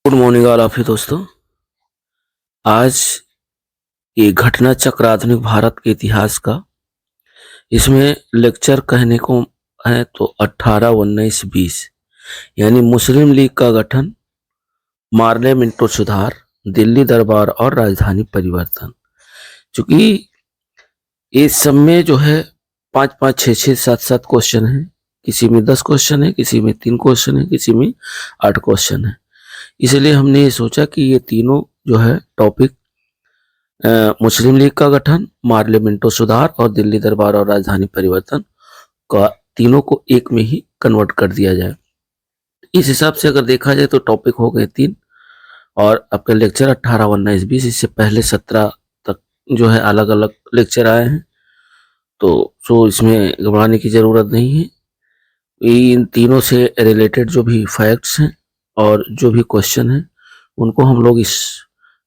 Good morning all of you दोस्तों। आज ये घटना चक्र आधुनिक भारत के इतिहास का, इसमें लेक्चर कहने को है तो 18, 19, 20 यानी मुस्लिम लीग का गठन, मार्ले मिंटो सुधार, दिल्ली दरबार और राजधानी परिवर्तन। चूंकि इस सब में जो है 5, 5, 6, 6, 7, 7 क्वेश्चन है, किसी में 10 क्वेश्चन है, किसी में 3 क्वेश्चन है, किसी में 8 क्वेश्चन है। इसलिए हमने ये सोचा कि ये तीनों जो है टॉपिक, मुस्लिम लीग का गठन, मार्ले मिंटो सुधार और दिल्ली दरबार और राजधानी परिवर्तन का, तीनों को एक में ही कन्वर्ट कर दिया जाए। इस हिसाब से अगर देखा जाए तो टॉपिक हो गए 3 और आपके लेक्चर 18, 19, 20। इससे पहले 17 तक जो है अलग अलग लेक्चर आए हैं, तो इसमें घबराने की जरूरत नहीं है। इन तीनों से रिलेटेड जो भी फैक्ट्स हैं और जो भी क्वेश्चन हैं उनको हम लोग इस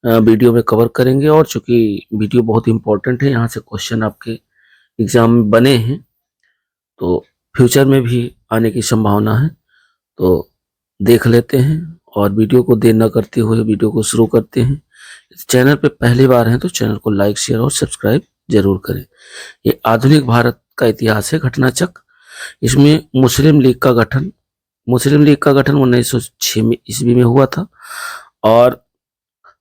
वीडियो में कवर करेंगे। और चूंकि वीडियो बहुत इंपॉर्टेंट है, यहाँ से क्वेश्चन आपके एग्जाम में बने हैं तो फ्यूचर में भी आने की संभावना है। तो देख लेते हैं और वीडियो को देर न करते हुए वीडियो को शुरू करते हैं। चैनल पे पहली बार हैं तो चैनल को लाइक, शेयर और सब्सक्राइब जरूर करें। ये आधुनिक भारत का इतिहास है, घटना चक्र। इसमें मुस्लिम लीग का गठन 1906 ईस्वी में हुआ था और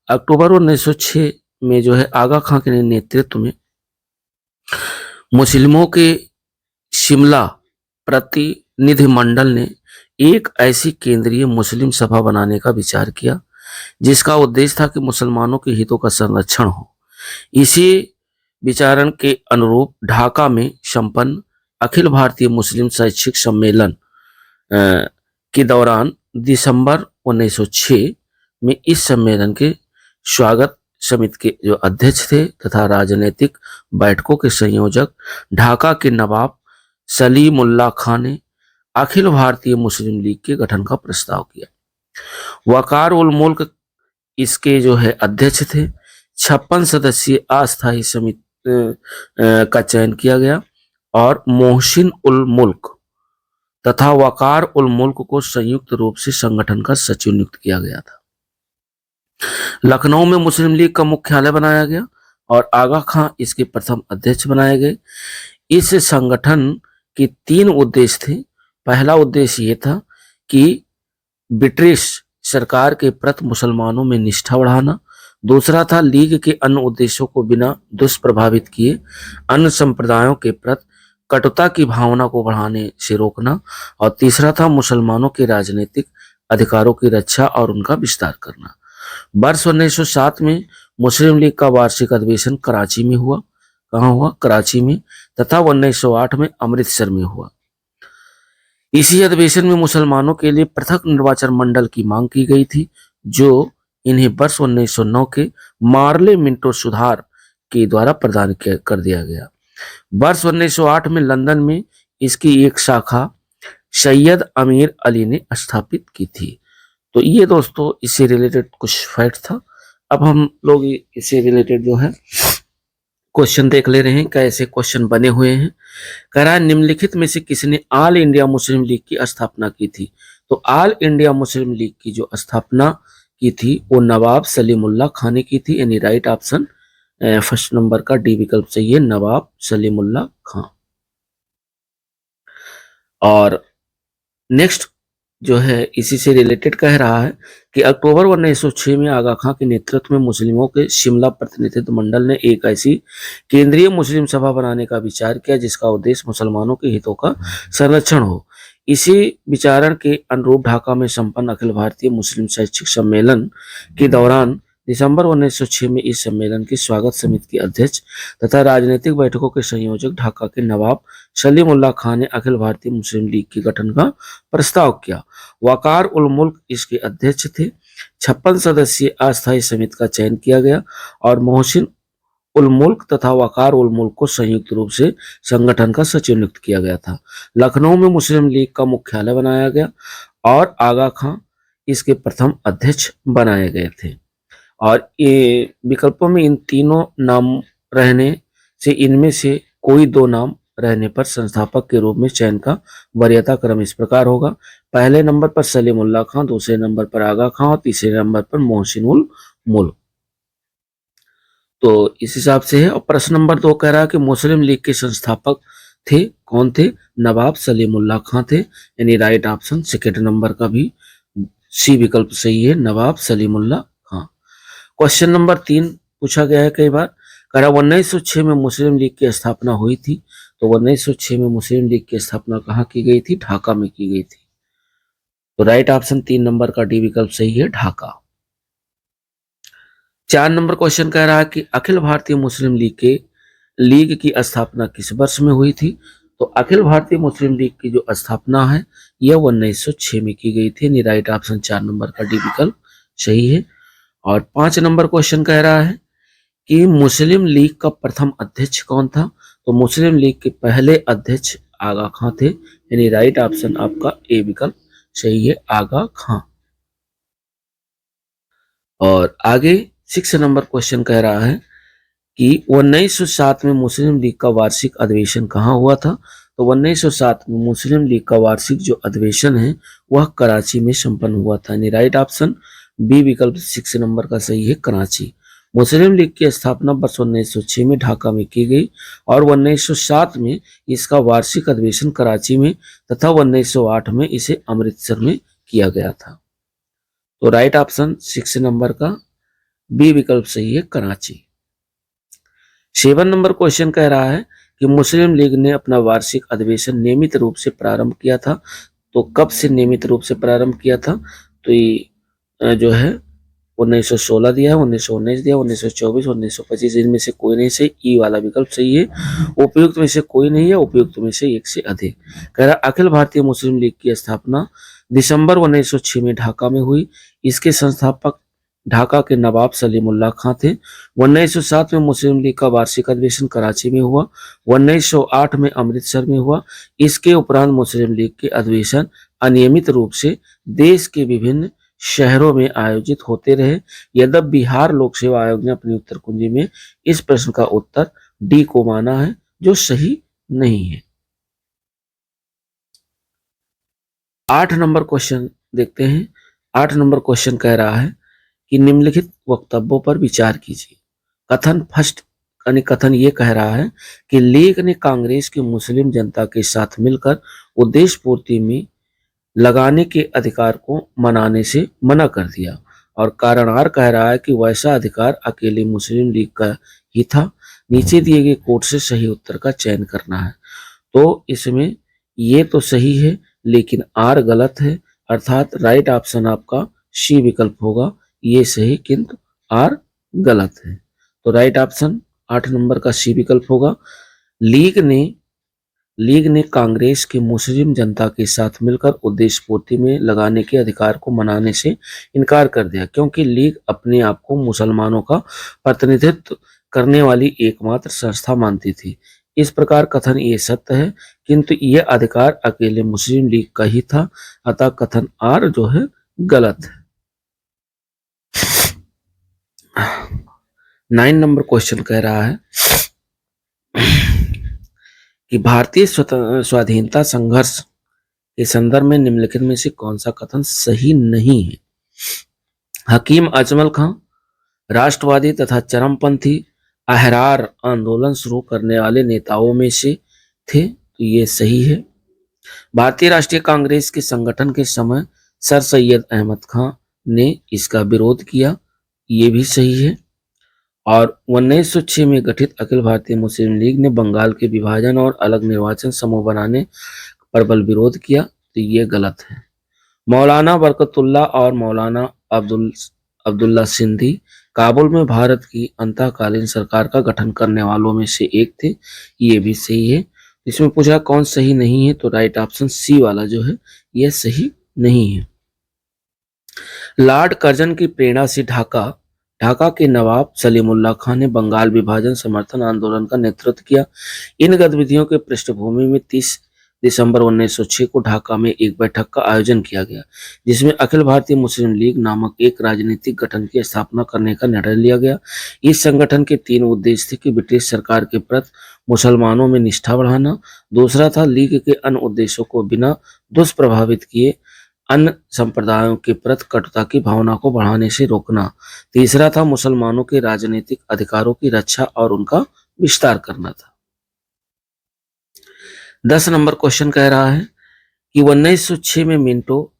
अक्टूबर 1906 में जो है आगा खां के नेतृत्व में मुस्लिमों के शिमला प्रतिनिधिमंडल ने एक ऐसी केंद्रीय मुस्लिम सभा बनाने का विचार किया जिसका उद्देश्य था कि मुसलमानों के हितों का संरक्षण हो। इसी विचारण के अनुरूप ढाका में संपन्न अखिल भारतीय मुस्लिम शैक्षिक सम्मेलन के दौरान दिसंबर 1906 में इस सम्मेलन के स्वागत समिति के जो अध्यक्ष थे तथा राजनीतिक बैठकों के संयोजक ढाका के नवाब सलीमुल्लाह खान ने अखिल भारतीय मुस्लिम लीग के गठन का प्रस्ताव किया। वकार उल मुल्क इसके जो है अध्यक्ष थे। 56 सदस्यीय अस्थायी समिति का चयन किया गया और मोहसिन उल मुल्क तथा वकार उल मुल्क को संयुक्त रूप से संगठन का सचिव नियुक्त किया गया था। लखनऊ में मुस्लिम लीग का मुख्यालय बनाया गया और आगा खां इसके प्रथम अध्यक्ष बनाए गए। इस संगठन के 3 उद्देश्य थे। पहला उद्देश्य ये था कि ब्रिटिश सरकार के प्रति मुसलमानों में निष्ठा बढ़ाना। दूसरा था लीग के अन्य उद्देश्यों को बिना दुष्प्रभावित किए अन्य संप्रदायों के प्रति कटुता की भावना को बढ़ाने से रोकना। और तीसरा था मुसलमानों के राजनीतिक अधिकारों की रक्षा और उनका विस्तार करना। वर्ष 1907 में मुस्लिम लीग का वार्षिक अधिवेशन कराची में हुआ। कहाँ हुआ? कराची में। तथा 1908 में अमृतसर में हुआ। इसी अधिवेशन में मुसलमानों के लिए पृथक निर्वाचन मंडल की मांग की गई थी, जो इन्हें वर्ष 1909 के मार्ले मिंटो सुधार के द्वारा प्रदान कर दिया गया। वर्ष 1908 में लंदन में इसकी एक शाखा सैयद अमीर अली ने स्थापित की थी। तो ये दोस्तों इससे रिलेटेड कुछ फैक्ट था। अब हम लोग इससे रिलेटेड जो है क्वेश्चन देख ले रहे हैं, कैसे क्वेश्चन बने हुए हैं। कह रहा है निम्नलिखित में से किसने ऑल इंडिया मुस्लिम लीग की स्थापना की थी? तो ऑल इंडिया मुस्लिम लीग की जो स्थापना की थी वो नवाब सलीमुल्लाह खान ने की थी। यानी राइट ऑप्शन फर्स्ट नंबर का डी विकल्प चाहिए, नवाब सलीमुल्लाह खान। और नेक्स्ट जो है इसी से रिलेटेड कह रहा है कि अक्टूबर 1906 में आगा खां के नेतृत्व में मुस्लिमों के शिमला प्रतिनिधित्व मंडल ने एक ऐसी केंद्रीय मुस्लिम सभा बनाने का विचार किया जिसका उद्देश्य मुसलमानों के हितों का संरक्षण हो। इसी विचारण के अनुरूप ढाका में संपन्न अखिल भारतीय मुस्लिम शैक्षिक सम्मेलन के दौरान दिसंबर 1906 में इस सम्मेलन की स्वागत समिति के अध्यक्ष तथा राजनीतिक बैठकों के संयोजक ढाका के नवाब सलीमुल्लाह खान ने अखिल भारतीय मुस्लिम लीग के गठन का प्रस्ताव किया। वकार उल मुल्क इसके अध्यक्ष थे। 56 सदस्यीय अस्थायी समिति का चयन किया गया और मोहसिन उल मुल्क तथा वकार उल मुल्क को संयुक्त रूप से संगठन का सचिव नियुक्त किया गया था। लखनऊ में मुस्लिम लीग का मुख्यालय बनाया गया और आगा खां इसके प्रथम अध्यक्ष बनाए गए थे। और ये विकल्पों में इन तीनों नाम रहने से इनमें से कोई 2 नाम रहने पर संस्थापक के रूप में चयन का वरीयता क्रम इस प्रकार होगा। पहले नंबर पर सलीमुल्लाह खां, दूसरे नंबर पर आगा खां और तीसरे नंबर पर मोहसिन उल मुल्क। तो इस हिसाब से है। और प्रश्न नंबर 2 कह रहा है कि मुस्लिम लीग के संस्थापक थे, कौन थे? नवाब सलीमुल्लाह खां थे, यानी राइट ऑप्शन सेकेंड नंबर का भी सी विकल्प सही है, नवाब सलीमुल्लाह खां। क्वेश्चन नंबर 3 पूछा गया है कई बार, कह रहा 1906 में मुस्लिम लीग की स्थापना हुई थी। तो 1906 में मुस्लिम लीग की स्थापना कहाँ की गई थी? ढाका में की गई थी। तो राइट ऑप्शन 3 नंबर का डी विकल्प सही है, ढाका। 4 नंबर क्वेश्चन कह रहा है कि अखिल भारतीय मुस्लिम लीग की स्थापना किस वर्ष में हुई थी? तो अखिल भारतीय मुस्लिम लीग की जो स्थापना है यह 1906 में की गई थी। राइट ऑप्शन 4 नंबर का डी विकल्प सही है। और 5 नंबर क्वेश्चन कह रहा है कि मुस्लिम लीग का प्रथम अध्यक्ष कौन था? तो मुस्लिम लीग के पहले अध्यक्ष आगा खां थे, यानी राइट ऑप्शन आपका ए विकल्प सही है, आगा खां। और आगे 6 नंबर क्वेश्चन कह रहा है कि 1907 में मुस्लिम लीग का वार्षिक अधिवेशन कहाँ हुआ था? तो 1907 में मुस्लिम लीग का वार्षिक जो अधिवेशन है वह कराची में संपन्न हुआ था, यानी राइट ऑप्शन बी विकल्प 6 नंबर का सही है, कराची। मुस्लिम लीग की स्थापना वर्ष 1906 में ढाका में की गई और 1907 में इसका वार्षिक अधिवेशन कराची में तथा 1908 में इसे अमृतसर में किया गया था। तो राइट ऑप्शन 6 नंबर का बी विकल्प सही है, कराची। 7 नंबर क्वेश्चन कह रहा है कि मुस्लिम लीग ने अपना वार्षिक अधिवेशन नियमित रूप से प्रारंभ किया था। तो कब से नियमित रूप से प्रारंभ किया था? तो ये जो है 1916 दिया है, 1919 दिया, 1924, 1925, इनमें से कोई नहीं सही, ई वाला विकल्प सही है। उपयुक्त में से कोई नहीं है, उपयुक्त में से एक से अधिक। कह रहा अखिल भारतीय मुस्लिम लीग की स्थापना दिसंबर 1906 में ढाका में हुई। इसके संस्थापक ढाका के नवाब सलीमुल्लाह खां थे। 1907 में मुस्लिम लीग का वार्षिक अधिवेशन कराची में हुआ। 1908 में अमृतसर में हुआ। इसके उपरांत मुस्लिम लीग के अधिवेशन अनियमित रूप से देश के विभिन्न शहरों में आयोजित होते रहे। यद्यपि बिहार लोक सेवा आयोग ने अपनी उत्तर कुंजी में इस प्रश्न का उत्तर डी को माना है, जो सही नहीं है। 8 नंबर क्वेश्चन देखते हैं। 8 नंबर क्वेश्चन कह रहा है कि निम्नलिखित वक्तव्यों पर विचार कीजिए। कथन ये कह रहा है कि लीग ने कांग्रेस की मुस्लिम जनता के साथ मिलकर उद्देश्य पूर्ति में लगाने के अधिकार को मनाने से मना कर दिया। और कारण आर कह रहा है कि वैसा अधिकार अकेले मुस्लिम लीग का ही था। नीचे दिए गए कोड से सही उत्तर का चयन करना है। तो इसमें ये तो सही है लेकिन आर गलत है, अर्थात राइट ऑप्शन आपका सी विकल्प होगा, ये सही किंतु आर गलत है। तो राइट ऑप्शन 8 नंबर का सी विकल्प होगा। लीग ने कांग्रेस की मुस्लिम जनता के साथ मिलकर उद्देश्य पूर्ति में लगाने के अधिकार को मनाने से इनकार कर दिया, क्योंकि लीग अपने आप को मुसलमानों का प्रतिनिधित्व करने वाली एकमात्र संस्था मानती थी। इस प्रकार कथन ये सत्य है किंतु यह अधिकार अकेले मुस्लिम लीग का ही था, अतः कथन आर जो है गलत है। 9 नंबर क्वेश्चन कह रहा है कि भारतीय स्वाधीनता संघर्ष के संदर्भ में निम्नलिखित में से कौन सा कथन सही नहीं है? हकीम अजमल खां राष्ट्रवादी तथा चरमपंथी अहरार आंदोलन शुरू करने वाले नेताओं में से थे, तो ये सही है। भारतीय राष्ट्रीय कांग्रेस के संगठन के समय सर सैयद अहमद खां ने इसका विरोध किया, ये भी सही है। और 1906 में गठित अखिल भारतीय मुस्लिम लीग ने बंगाल के विभाजन और अलग निर्वाचन समूह बनाने पर बल विरोध किया, तो ये गलत है। मौलाना बरकतुल्लाह और मौलाना अब्दुल्ला सिंधी काबुल में भारत की अंतःकालीन सरकार का गठन करने वालों में से एक थे, ये भी सही है। इसमें पूछा कौन सही नहीं है, तो राइट ऑप्शन सी वाला जो है यह सही नहीं है। लॉर्ड कर्जन की प्रेरणा से ढाका के नवाब सलीमुल्लाह खां ने बंगाल विभाजन समर्थन आंदोलन का नेतृत्व किया। इन गतिविधियों के पृष्ठभूमि में 30 दिसंबर 1906 को ढाका में एक बैठक का आयोजन किया गया, जिसमें अखिल भारतीय मुस्लिम लीग नामक एक राजनीतिक गठन की स्थापना करने का निर्णय लिया गया। इस संगठन के 3 उद्देश्य थे कि ब्रिटिश सरकार के प्रति मुसलमानों में निष्ठा बढ़ाना, दूसरा था लीग के अन्य उद्देश्यों को बिना दुष्प्रभावित किए अन्य संप्रदायों के प्रति कटुता की भावना को बढ़ाने से रोकना, तीसरा था मुसलमानों के राजनीतिक अधिकारों की रक्षा और उनका विस्तार करना था। 10 नंबर क्वेश्चन कह रहा है कि 1906 में मिंटो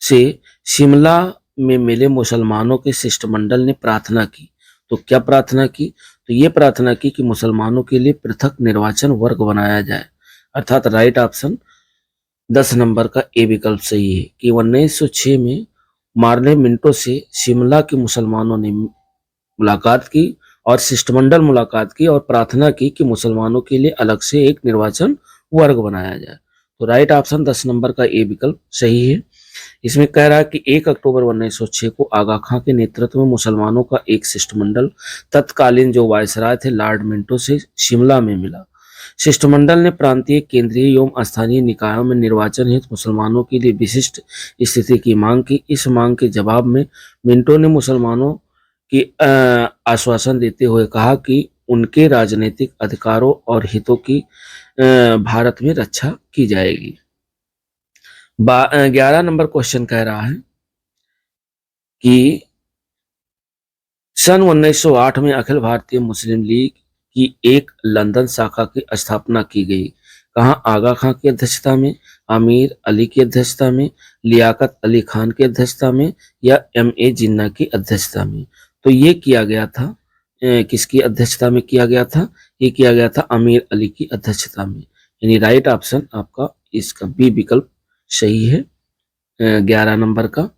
से शिमला में मिले मुसलमानों के शिष्टमंडल ने प्रार्थना की। तो क्या प्रार्थना की? तो ये प्रार्थना की कि मुसलमानों के लिए पृथक निर्वाचन वर्ग बनाया जाए, अर्थात राइट ऑप्शन 10 नंबर का ए विकल्प सही है कि 1906 में मार्ले मिंटो से शिमला के मुसलमानों ने मुलाकात की और शिष्टमंडल मुलाकात की और प्रार्थना की कि मुसलमानों के लिए अलग से एक निर्वाचन वर्ग बनाया जाए। तो राइट ऑप्शन 10 नंबर का ए विकल्प सही है। इसमें कह रहा है कि 1 अक्टूबर 1906 को आगा खां के नेतृत्व में मुसलमानों का एक शिष्टमंडल तत्कालीन जो वायसराय थे लॉर्ड मिंटो से शिमला में मिला। शिष्टमंडल ने प्रांतीय, केंद्रीय एवं स्थानीय निकायों में निर्वाचन हेतु मुसलमानों के लिए विशिष्ट स्थिति की मांग की। इस मांग के जवाब में मिंटो ने मुसलमानों की आश्वासन देते हुए कहा कि उनके राजनीतिक अधिकारों और हितों की भारत में रक्षा की जाएगी। 11 नंबर क्वेश्चन कह रहा है कि सन 1908 में अखिल भारतीय मुस्लिम लीग की एक लंदन शाखा की स्थापना की गई। कहाँ? आगा खां की अध्यक्षता में, आमिर अली की अध्यक्षता में, लियाकत अली खान की अध्यक्षता में या M.A. जिन्ना की अध्यक्षता में। तो ये किया गया था किसकी अध्यक्षता में किया गया था? ये किया गया था आमिर अली की अध्यक्षता में, यानी राइट ऑप्शन आपका इसका बी विकल्प सही है 11 नंबर का।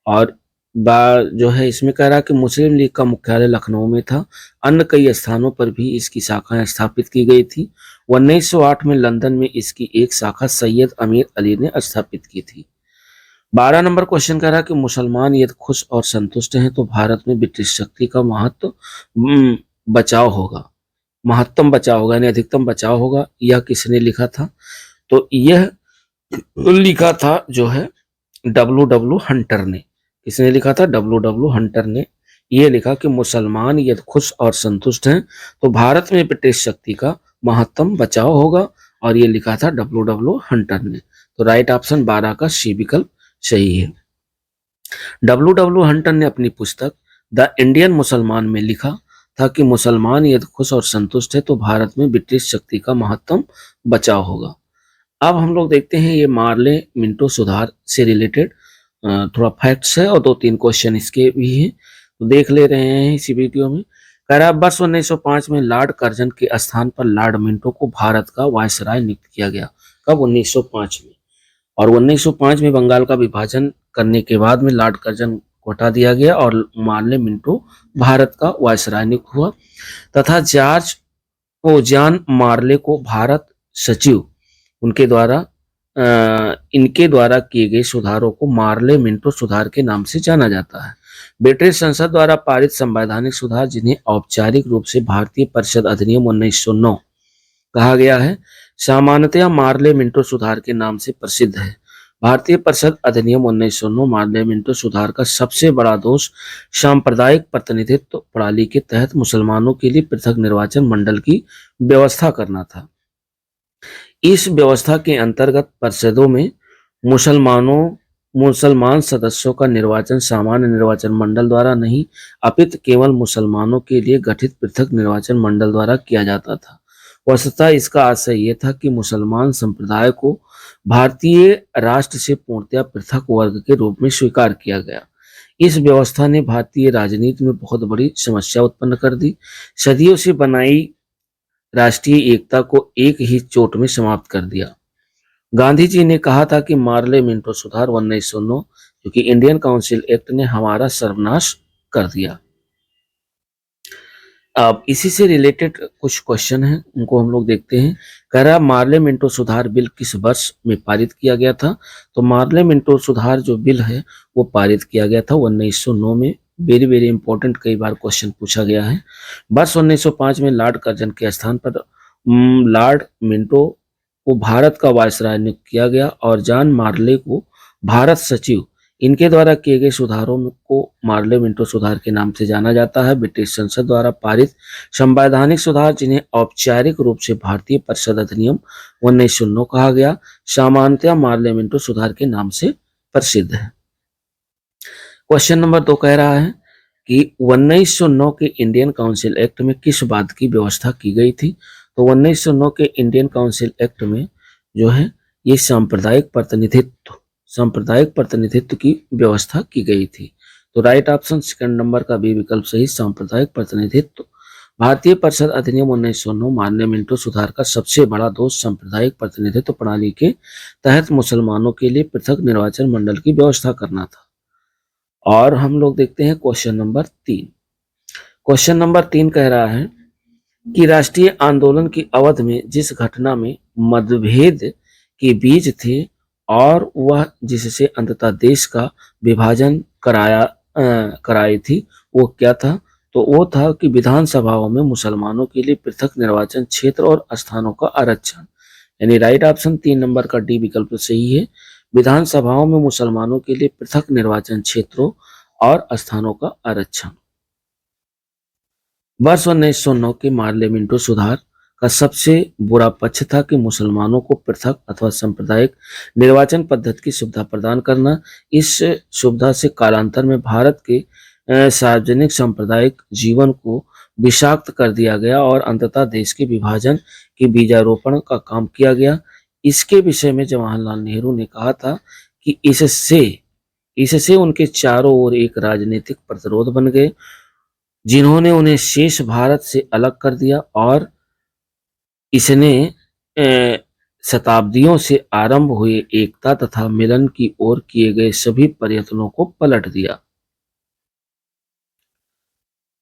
और जो है इसमें कह रहा है कि मुस्लिम लीग का मुख्यालय लखनऊ में था, अन्य कई स्थानों पर भी इसकी शाखाएं स्थापित की गई थी। 1908 में लंदन में इसकी एक शाखा सैयद अमीर अली ने स्थापित की थी। 12 नंबर क्वेश्चन कह रहा है कि मुसलमान यदि खुश और संतुष्ट हैं तो भारत में ब्रिटिश शक्ति का बचाव होगा, महत्तम बचाव होगा यानी अधिकतम बचाव होगा। यह किसने लिखा था? तो यह लिखा था जो है W.W. हंटर ने। किसने लिखा था? W.W. हंटर ने यह लिखा कि मुसलमान यदि खुश और संतुष्ट हैं तो भारत में ब्रिटिश शक्ति का महत्तम बचाव होगा, और ये लिखा था W.W. हंटर ने। तो राइट ऑप्शन 12 का सी विकल्प सही है। W.W. हंटर ने अपनी पुस्तक द इंडियन मुसलमान में लिखा था कि मुसलमान यदि खुश और संतुष्ट है तो भारत में ब्रिटिश शक्ति का महत्तम बचाव होगा। अब हम लोग देखते हैं ये मार्ले मिंटो सुधार से रिलेटेड थोड़ा फैक्ट्स है और 2-3 क्वेश्चन इसके भी हैं, तो देख ले रहे हैं इसी वीडियो में। कह रहा है वर्ष 1905 में लॉर्ड कर्जन के स्थान पर लॉर्ड मिंटो को भारत का वायसराय नियुक्त किया गया। कब? 1905 में। और 1905 में बंगाल का विभाजन करने के बाद में लॉर्ड कर्जन को हटा दिया गया और मार्ले मिंटो भारत का वायसराय नियुक्त हुआ तथा जॉन मार्ले को भारत सचिव उनके द्वारा इनके द्वारा किए गए सुधारों को मार्ले मिंटो सुधार के नाम से जाना जाता है। ब्रिटिश संसद द्वारा पारित संवैधानिक सुधार जिन्हें औपचारिक रूप से भारतीय परिषद अधिनियम 1909 कहा गया है, सामान्यतया मार्ले मिंटो सुधार के नाम से प्रसिद्ध है। भारतीय परिषद अधिनियम 1909 मार्ले मिंटो सुधार का सबसे बड़ा दोष सांप्रदायिक प्रतिनिधित्व प्रणाली के तहत मुसलमानों के लिए पृथक निर्वाचन मंडल की व्यवस्था करना था। इस व्यवस्था के अंतर्गत परिषदों में मुसलमान सदस्यों का निर्वाचन सामान्य निर्वाचन मंडल द्वारा नहीं अपितु केवल मुसलमानों के लिए गठित पृथक निर्वाचन मंडल द्वारा किया जाता था। वस्तुतः इसका आशय यह था कि मुसलमान संप्रदाय को भारतीय राष्ट्र से पूर्णतया पृथक वर्ग के रूप में स्वीकार किया गया। इस व्यवस्था ने भारतीय राजनीति में बहुत बड़ी समस्या उत्पन्न कर दी। सदियों से बनाई राष्ट्रीय एकता को एक ही चोट में समाप्त कर दिया। गांधी जी ने कहा था कि मार्ले मिंटो सुधार 1909 क्योंकि इंडियन काउंसिल एक्ट ने हमारा सर्वनाश कर दिया। अब इसी से रिलेटेड कुछ क्वेश्चन हैं, उनको हम लोग देखते हैं। कह रहा मार्ले मिंटो सुधार बिल किस वर्ष में पारित किया गया था? तो मार्ले मिंटो सुधार जो बिल है वो पारित किया गया था 1909 में। वेरी वेरी इंपॉर्टेंट, कई बार क्वेश्चन पूछा गया है। वर्ष 1905 में लॉर्ड कर्जन के स्थान पर लॉर्ड मिंटो को भारत का वायसराय नियुक्त किया गया और जॉन मार्ले को भारत सचिव। इनके द्वारा किए गए सुधारों को मार्ले मिंटो सुधार के नाम से जाना जाता है। ब्रिटिश संसद द्वारा पारित संवैधानिक सुधार, जिन्हें औपचारिक रूप से भारतीय परिषद अधिनियम 1909 कहा गया, सामान्यतः मार्ले मिंटो सुधार के नाम से प्रसिद्ध है। क्वेश्चन नंबर 2 कह रहा है कि 1909 के इंडियन काउंसिल एक्ट में किस बात की व्यवस्था की गई थी? तो 1909 के इंडियन काउंसिल एक्ट में जो है ये सांप्रदायिक प्रतिनिधित्व की व्यवस्था की गई थी। तो राइट ऑप्शन सेकंड नंबर का बी विकल्प सही, सांप्रदायिक प्रतिनिधित्व। भारतीय परिषद अधिनियम 1909 मार्ले मिंटो सुधार का सबसे बड़ा दोष सांप्रदायिक प्रतिनिधित्व प्रणाली के तहत मुसलमानों के लिए पृथक निर्वाचन मंडल की व्यवस्था करना था। और हम लोग देखते हैं क्वेश्चन नंबर 3। क्वेश्चन नंबर 3 कह रहा है कि राष्ट्रीय आंदोलन की अवधि में जिस घटना में मतभेद के बीज थे और वह जिससे अंततः देश का विभाजन कराई थी, वो क्या था? तो वो था कि विधानसभाओं में मुसलमानों के लिए पृथक निर्वाचन क्षेत्र और स्थानों का आरक्षण। यानी राइट ऑप्शन 3 नंबर का डी विकल्प सही है। विधानसभाओं में मुसलमानों के लिए पृथक निर्वाचन क्षेत्रों और स्थानों का आरक्षण। वर्ष 1909 के मार्ले मिंटो सुधार का सबसे बुरा पक्ष था कि मुसलमानों को पृथक अथवा सांप्रदायिक निर्वाचन पद्धति की सुविधा प्रदान करना। इस सुविधा से कालांतर में भारत के सार्वजनिक सांप्रदायिक जीवन को विषाक्त कर दिया गया और अंततः देश के विभाजन के बीजारोपण का काम किया गया। इसके विषय में जवाहरलाल नेहरू ने कहा था कि इससे उनके चारों ओर एक राजनीतिक प्रतिरोध बन गए, जिन्होंने उन्हें शेष भारत से अलग कर दिया और इसने शताब्दियों से आरंभ हुए एकता तथा मिलन की ओर किए गए सभी प्रयत्नों को पलट दिया।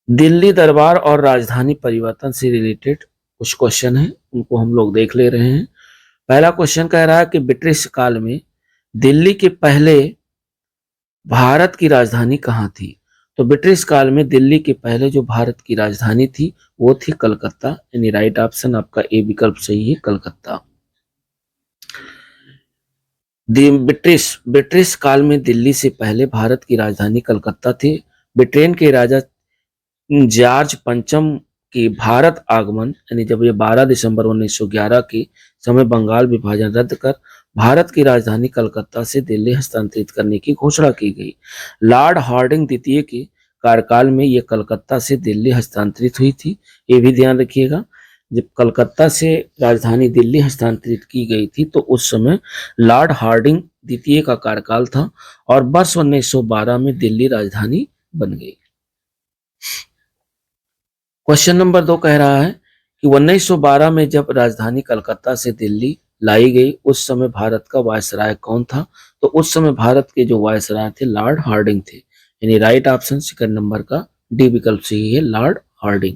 दिल्ली दरबार और राजधानी परिवर्तन से रिलेटेड कुछ क्वेश्चन है, उनको हम लोग देख ले रहे हैं। पहला क्वेश्चन कह रहा है कि ब्रिटिश काल में दिल्ली के पहले भारत की राजधानी कहाँ थी? तो ब्रिटिश काल में दिल्ली के पहले जो भारत की राजधानी थी वो थी कलकत्ता। यानी राइट ऑप्शन आपका ए विकल्प सही है, कलकत्ता। ब्रिटिश काल में दिल्ली से पहले भारत की राजधानी कलकत्ता थी। ब्रिटेन के राजा जॉर्ज पंचम के भारत आगमन यानी जब ये 12 दिसंबर 1911 के समय बंगाल विभाजन रद्द कर भारत की राजधानी कलकत्ता से दिल्ली हस्तांतरित करने की घोषणा की गई। लॉर्ड हार्डिंग द्वितीय के कार्यकाल में ये कलकत्ता से दिल्ली हस्तांतरित हुई थी। ये भी ध्यान रखिएगा, जब कलकत्ता से राजधानी दिल्ली हस्तांतरित की गई थी तो उस समय लॉर्ड हार्डिंग द्वितीय का कार्यकाल था और वर्ष 1912 में दिल्ली राजधानी बन गई। क्वेश्चन नंबर 2 कह रहा है कि 1912 में जब राजधानी कलकत्ता से दिल्ली लाई गई उस समय भारत का वायसराय कौन था? तो उस समय भारत के जो वायसराय थे लॉर्ड हार्डिंग थे। यानी राइट ऑप्शन सेकंड नंबर का डी विकल्प सही है, लॉर्ड हार्डिंग।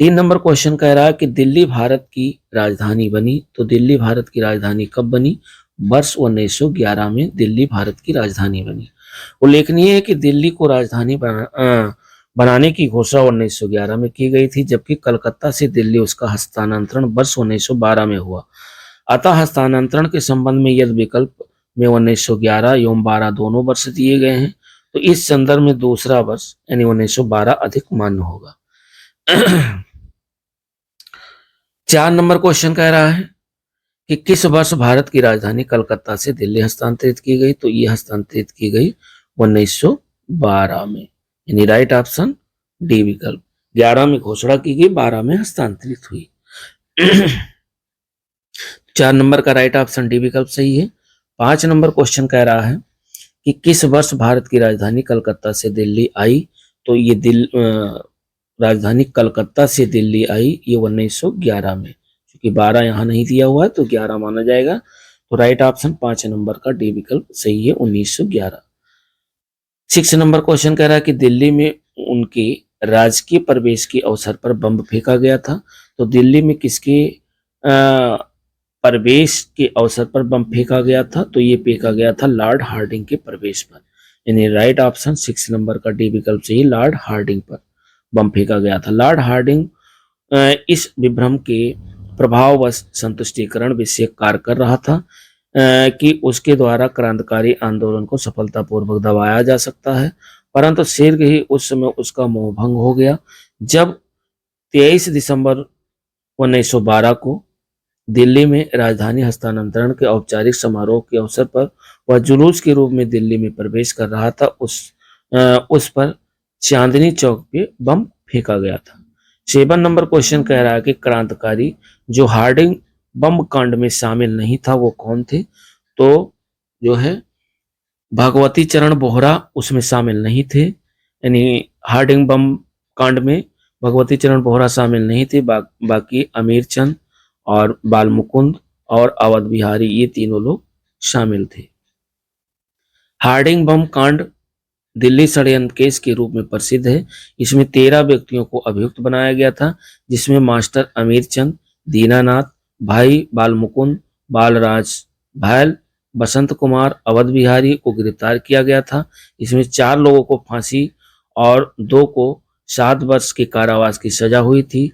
3 नंबर क्वेश्चन कह रहा है कि दिल्ली भारत की राजधानी बनी। तो दिल्ली भारत की राजधानी कब बनी? वर्ष 1911 में दिल्ली भारत की राजधानी बनी। उल्लेखनीय है कि दिल्ली को राजधानी बनाने की घोषणा 1911 में की गई थी, जबकि कलकत्ता से दिल्ली उसका हस्तांतरण वर्ष 1912 में हुआ। अतः हस्तांतरण के संबंध में यदि विकल्प में 1911 एवं 12 दोनों वर्ष दिए गए हैं तो इस संदर्भ में दूसरा वर्ष यानी 1912 अधिक मान्य होगा। 4 नंबर क्वेश्चन कह रहा है कि किस वर्ष भारत की राजधानी कलकत्ता से दिल्ली हस्तांतरित की गई? तो ये हस्तांतरित की गई 1912 में। यानी राइट ऑप्शन डी विकल्प। 11 में घोषणा की गई, 12 में हस्तांतरित हुई। 4 नंबर का राइट ऑप्शन डी विकल्प सही है। 5 नंबर क्वेश्चन कह रहा है कि किस वर्ष भारत की राजधानी कलकत्ता से दिल्ली आई? तो ये राजधानी कलकत्ता से दिल्ली आई ये 1911 में, क्योंकि 12 यहाँ नहीं दिया हुआ है तो 11 माना जाएगा। तो राइट ऑप्शन 5 नंबर का डी विकल्प सही है, 1911। 6 नंबर क्वेश्चन कह रहा है कि दिल्ली में उनके राजकीय प्रवेश के अवसर पर बम फेंका गया था। तो दिल्ली में किसके प्रवेश के अवसर पर बम फेंका गया था? तो ये फेंका गया था लॉर्ड हार्डिंग के प्रवेश पर। यानी राइट ऑप्शन 6 नंबर का डी विकल्प सही, लॉर्ड हार्डिंग पर बम फेंका गया था। लॉर्ड हार्डिंग इस विभ्रम के प्रभाववश संतुष्टिकरण विषयक कार्य कर रहा था कि उसके द्वारा क्रांतिकारी आंदोलन को सफलतापूर्वक दबाया जा सकता है, परंतु शीघ्र ही उस समय उसका मोह भंग हो गया जब 23 दिसंबर 1912 को दिल्ली में राजधानी हस्तांतरण के औपचारिक समारोह के अवसर पर वह जुलूस के रूप में दिल्ली में प्रवेश कर रहा था। उस पर चांदनी चौक पे बम फेंका गया था। 7 नंबर क्वेश्चन कह रहा है कि क्रांतिकारी जो हार्डिंग बम कांड में शामिल नहीं था वो कौन थे? तो जो है भगवती चरण बोहरा उसमें शामिल नहीं थे, यानी हार्डिंग बम कांड में भगवती चरण बोहरा शामिल नहीं थे। बाकी अमीर चंद और बाल मुकुंद और अवध बिहारी ये तीनों लोग शामिल थे। हार्डिंग बम कांड दिल्ली षड्यंत्र केस के रूप में प्रसिद्ध है। इसमें 13 व्यक्तियों को अभियुक्त बनाया गया था, जिसमें मास्टर अमीर चंद, दीनानाथ, भाई बाल मुकुंद, बालराज भैल, बसंत कुमार, अवध बिहारी को गिरफ्तार किया गया था। इसमें 4 लोगों को फांसी और 2 को 7 वर्ष के कारावास की सजा हुई थी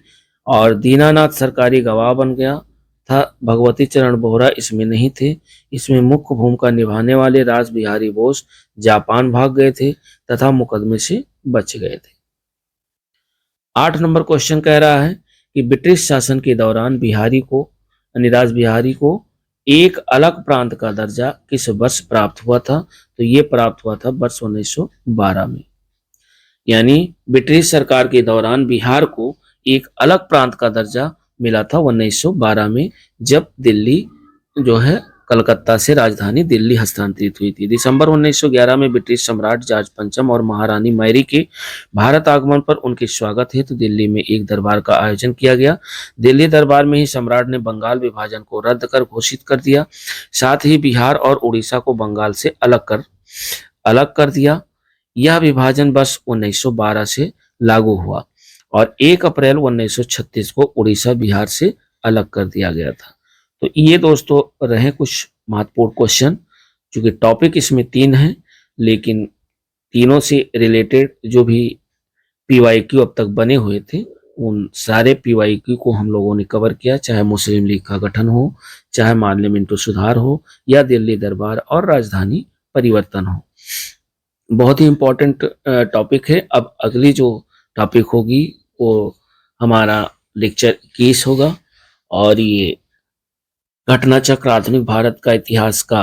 और दीनानाथ सरकारी गवाह बन गया था। भगवती चरण बोहरा इसमें नहीं थे। इसमें मुख्य भूमिका निभाने वाले रास बिहारी बोस जापान भाग गए थे तथा मुकदमे से बच गए थे। 8 नंबर क्वेश्चन कह रहा है कि ब्रिटिश शासन के दौरान बिहारी को यानी रास बिहारी को एक अलग प्रांत का दर्जा किस वर्ष प्राप्त हुआ था? तो ये प्राप्त हुआ था वर्ष 1912 में। यानी ब्रिटिश सरकार के दौरान बिहार को एक अलग प्रांत का दर्जा मिला था 1912 में, जब दिल्ली जो है कलकत्ता से राजधानी दिल्ली हस्तांतरित हुई थी। दिसंबर 1911 में ब्रिटिश सम्राट जॉर्ज पंचम और महारानी मैरी के भारत आगमन पर उनके स्वागत हेतु दिल्ली में एक दरबार का आयोजन किया गया। दिल्ली दरबार में ही सम्राट ने बंगाल विभाजन को रद्द कर घोषित कर दिया, साथ ही बिहार और उड़ीसा को बंगाल से अलग कर दिया। यह विभाजन वर्ष 1912 से लागू हुआ और 1 अप्रैल 1936 को उड़ीसा बिहार से अलग कर दिया गया था। तो ये दोस्तों रहे कुछ महत्वपूर्ण क्वेश्चन, क्योंकि टॉपिक इसमें 3 हैं, लेकिन तीनों से रिलेटेड जो भी पीवाईक्यू अब तक बने हुए थे उन सारे पीवाईक्यू को हम लोगों ने कवर किया, चाहे मुस्लिम लीग का गठन हो, चाहे मार्ले मिंटो सुधार हो, या दिल्ली दरबार और राजधानी परिवर्तन हो। बहुत ही इंपॉर्टेंट टॉपिक है। अब अगली जो टॉपिक होगी वो हमारा लेक्चर 21 होगा और ये घटना चक्र आधुनिक भारत का इतिहास का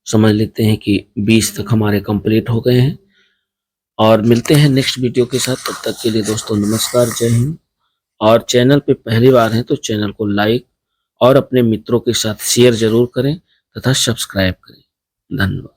समझ लेते हैं कि 20 तक हमारे कंप्लीट हो गए हैं और मिलते हैं नेक्स्ट वीडियो के साथ। तब तक के लिए दोस्तों नमस्कार, जय हिंद। और चैनल पे पहली बार हैं तो चैनल को लाइक और अपने मित्रों के साथ शेयर जरूर करें तथा सब्सक्राइब करें। धन्यवाद।